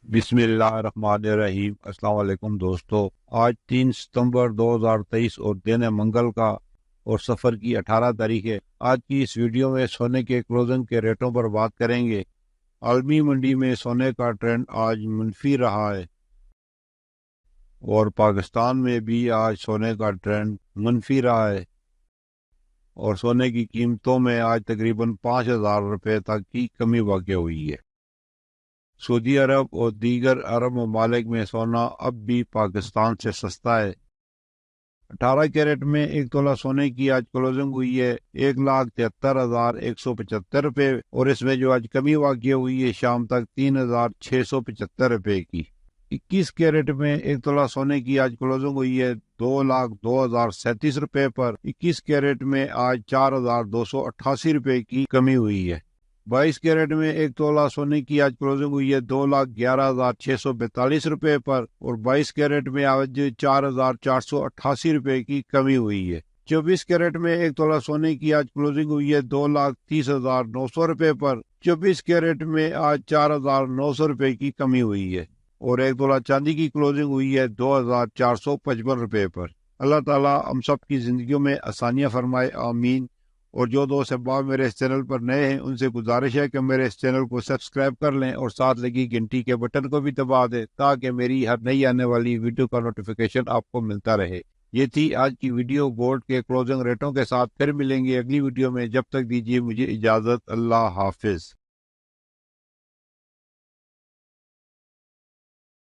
बिस्मिल्लाहिर्रहमानिर्रहीम। अस्सलाम वालेकुम दोस्तों। आज 3 सितंबर 2023 और दिन है मंगल का और सफ़र की 18 तारीख है। आज की इस वीडियो में सोने के क्लोजिंग के रेटों पर बात करेंगे। आलमी मंडी में सोने का ट्रेंड आज मुनफी रहा है और पाकिस्तान में भी आज सोने का ट्रेंड मुनफी रहा है और सोने की कीमतों में आज तकरीबन 5,000 रुपये तक की कमी वाक़ हुई है। सऊदी अरब और दीगर अरब ममालिक में सोना अब भी पाकिस्तान से सस्ता है। 18 कैरेट में एक तोला सोने की आज क्लोजिंग हुई है 1,73,175 रुपये और इसमें जो आज कमी वाक़ हुई है शाम तक 3,675 रुपये की। 21 कैरेट में एक तोला सोने की आज क्लोजिंग हुई है 2,02,037 रुपये पर। 21 कैरेट में आज 4,288 रुपये की कमी हुई है। 22 कैरेट में एक तोला सोने की आज क्लोजिंग हुई है 2,11,642 रुपये पर और 22 कैरेट में आज 4,488 रुपये की कमी हुई है। 24 कैरेट में एक तोला सोने की आज क्लोजिंग हुई है 2,30,900 रुपये पर। 24 कैरेट में आज 4,900 रुपये की कमी हुई है और एक तोला चांदी की क्लोजिंग हुई है 2,455 रुपये पर। अल्लाह ताला हम सब की जिंदगियों में आसानियां फरमाए, आमीन। और जो दोस्त अहबाब मेरे इस चैनल पर नए हैं उनसे गुजारिश है कि मेरे इस चैनल को सब्सक्राइब कर लें और साथ लगी घंटी के बटन को भी दबा दें ताकि मेरी हर नई आने वाली वीडियो का नोटिफिकेशन आपको मिलता रहे। ये थी आज की वीडियो गोल्ड के क्लोजिंग रेटों के साथ। फिर मिलेंगे अगली वीडियो में। जब तक दीजिए मुझे इजाज़त। अल्लाह हाफिज।